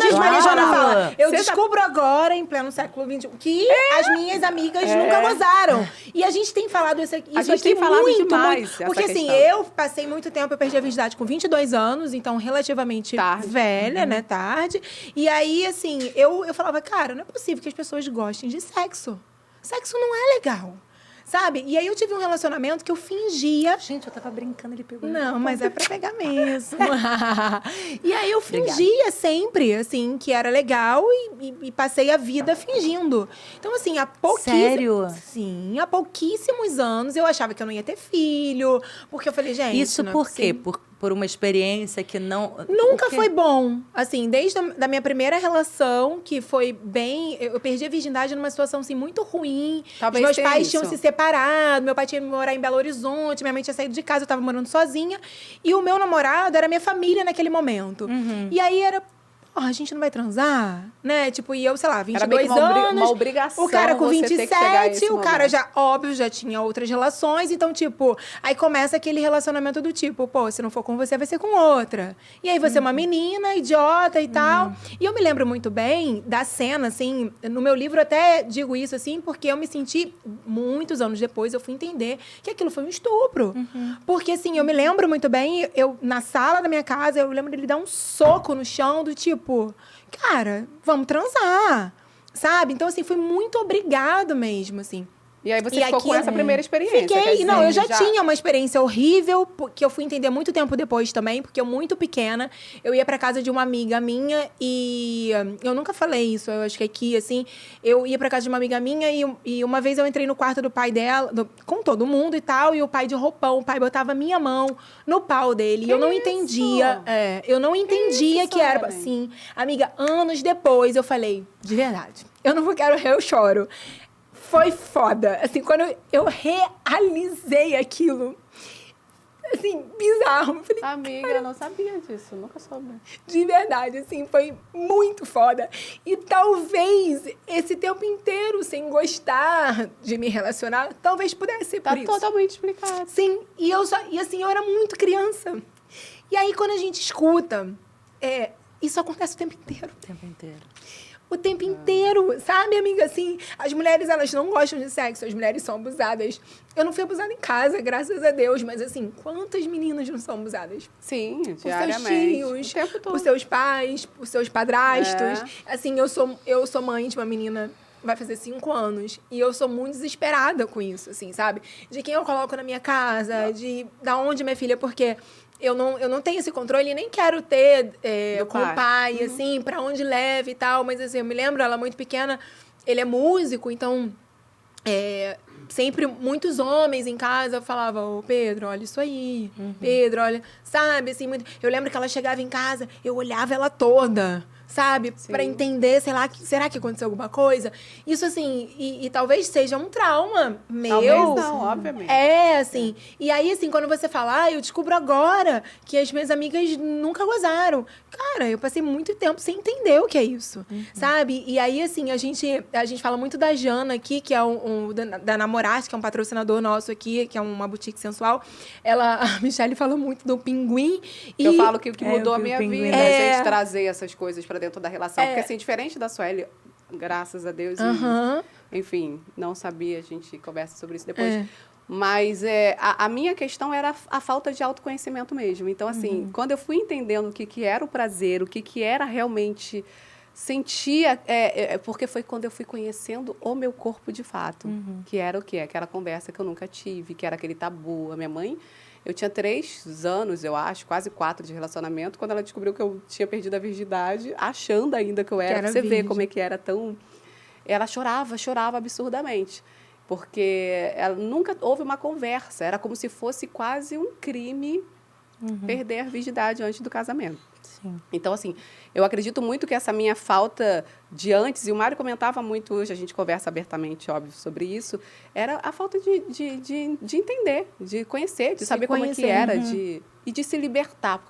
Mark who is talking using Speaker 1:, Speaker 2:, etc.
Speaker 1: mesmo Maria Joana
Speaker 2: Claro.
Speaker 1: fala. Eu
Speaker 3: Você
Speaker 1: descubro agora, em pleno século XXI, que as minhas amigas nunca gozaram. E a gente tem falado isso aqui,
Speaker 3: A gente tem
Speaker 1: muito,
Speaker 3: falado
Speaker 1: muito.
Speaker 3: demais essa
Speaker 1: Porque assim,
Speaker 3: questão.
Speaker 1: eu passei muito tempo, eu perdi a virgindade com 22 anos, então relativamente
Speaker 3: Tarde.
Speaker 1: velha, né, tarde. E aí, assim, eu falava, cara, não é possível que as pessoas gostem de sexo. Sexo não é legal. Sabe? E aí eu tive um relacionamento que eu fingia.
Speaker 2: Gente, eu tava brincando, ele pegou.
Speaker 1: Não, mas é pra pegar mesmo. E aí eu fingia sempre, assim, que era legal e passei a vida fingindo. Então, assim, há pouquíssimos...
Speaker 2: Sério?
Speaker 1: Sim, há pouquíssimos anos eu achava que eu não ia ter filho. Porque eu falei, gente,
Speaker 2: Isso
Speaker 1: não é
Speaker 2: por quê?
Speaker 1: possível.
Speaker 2: Por uma experiência que não...
Speaker 1: Nunca
Speaker 2: o quê?
Speaker 1: foi bom. Assim, desde a da minha primeira relação, que foi bem... Eu perdi a virgindade numa situação, assim, muito ruim.
Speaker 3: Talvez
Speaker 1: Os meus
Speaker 3: tenha
Speaker 1: pais
Speaker 3: isso.
Speaker 1: tinham se separado, meu pai tinha ido morar em Belo Horizonte, minha mãe tinha saído de casa, eu tava morando sozinha. E o meu namorado era minha família naquele momento. E aí era... a gente não vai transar, né? Tipo, e eu, sei lá, 22
Speaker 3: Era meio que uma
Speaker 1: anos.
Speaker 3: obrigação
Speaker 1: o cara com
Speaker 3: você ter que chegar a
Speaker 1: 27,
Speaker 3: esse
Speaker 1: o cara
Speaker 3: momento.
Speaker 1: já, óbvio, já tinha outras relações. Então, tipo, aí começa aquele relacionamento do tipo, pô, se não for com você, vai ser com outra. E aí você é uma menina, idiota e tal. E eu me lembro muito bem da cena, assim, no meu livro eu até digo isso, assim, porque eu me senti, muitos anos depois, eu fui entender que aquilo foi um estupro. Porque, assim, eu me lembro muito bem, eu, na sala da minha casa, eu lembro dele dar um soco no chão, do tipo, cara, vamos transar, sabe? Então, assim, foi muito obrigado mesmo, assim.
Speaker 3: E aí você
Speaker 1: E
Speaker 3: ficou com
Speaker 1: aqui-
Speaker 3: essa primeira experiência. quer
Speaker 1: Fiquei,
Speaker 3: dizer,
Speaker 1: não, eu já tinha uma experiência horrível, que eu fui entender muito tempo depois também, porque eu muito pequena, eu ia pra casa de uma amiga minha e eu nunca falei isso, eu acho que aqui, assim, eu ia pra casa de uma amiga minha e uma vez eu entrei no quarto do pai dela, com todo mundo e tal, e o pai de roupão, o pai botava minha mão no pau dele, e eu não entendia, eu não entendia
Speaker 3: isso,
Speaker 1: que era
Speaker 3: Suelen?
Speaker 1: assim. Amiga, anos depois eu falei, de verdade, eu não quero, eu choro. Foi foda. Assim, quando eu realizei aquilo, assim, bizarro. Eu falei,
Speaker 3: Amiga, eu não sabia disso, nunca soube.
Speaker 1: de verdade, assim, foi muito foda. E talvez esse tempo inteiro sem gostar de me relacionar, talvez pudesse ser
Speaker 3: Tá
Speaker 1: por isso.
Speaker 3: totalmente explicado.
Speaker 1: Sim, e assim, eu era muito criança. E aí, quando a gente escuta, isso acontece o tempo inteiro.
Speaker 2: O tempo inteiro.
Speaker 1: O tempo inteiro, sabe, amiga? Assim, as mulheres, elas não gostam de sexo, as mulheres são abusadas. Eu não fui abusada em casa, graças a Deus, mas assim, quantas meninas não são abusadas?
Speaker 3: Sim,
Speaker 1: Por seus
Speaker 3: diariamente.
Speaker 1: tios,
Speaker 3: O tempo todo.
Speaker 1: por seus pais, por seus padrastos. Assim, eu sou mãe de uma menina, vai fazer 5 anos, e eu sou muito desesperada com isso, assim, sabe? De quem eu coloco na minha casa, da onde minha filha, porque... Eu não tenho esse controle e nem quero ter com o pai, assim, pra onde leve e tal. Mas, assim, eu me lembro, ela muito pequena, ele é músico, então... sempre muitos homens em casa falavam, ô, Pedro, olha isso aí. Pedro, olha... Sabe, assim, muito... Eu lembro que ela chegava em casa, eu olhava ela toda, sabe? Pra entender, sei lá, será que aconteceu alguma coisa? Isso, assim, e talvez seja um trauma meu.
Speaker 3: Talvez não, obviamente.
Speaker 1: Assim. E aí, assim, quando você fala, eu descubro agora que as minhas amigas nunca gozaram. Cara, eu passei muito tempo sem entender o que é isso, sabe? E aí, assim, a gente fala muito da Jana aqui, que é da Namorate, que é um patrocinador nosso aqui, que é uma boutique sensual. A Michelle fala muito do pinguim.
Speaker 3: Eu falo que o que mudou
Speaker 2: eu
Speaker 3: a
Speaker 2: vi o
Speaker 3: minha
Speaker 2: pinguim.
Speaker 3: vida é a gente trazer essas coisas pra dentro da relação. Porque, assim, diferente da Sueli, graças a Deus, enfim, não sabia, a gente conversa sobre isso depois. Mas a minha questão era a falta de autoconhecimento mesmo. Então, assim, quando eu fui entendendo o que era o prazer, o que era realmente sentia... porque foi quando eu fui conhecendo o meu corpo de fato. Que era o quê? Aquela conversa que eu nunca tive, que era aquele tabu. A minha mãe... Eu tinha 3 anos, eu acho, quase 4 de relacionamento, quando ela descobriu que eu tinha perdido a virgindade, achando ainda que eu era. Pra você ver como é que era tão... Ela chorava absurdamente. Porque ela nunca houve uma conversa. Era como se fosse quase um crime perder a virgindade antes do casamento.
Speaker 2: Sim.
Speaker 3: Então, assim, eu acredito muito que essa minha falta de antes, e o Mário comentava muito hoje, a gente conversa abertamente, óbvio, sobre isso, era a falta de entender, de conhecer, de saber como é que era, e de se libertar.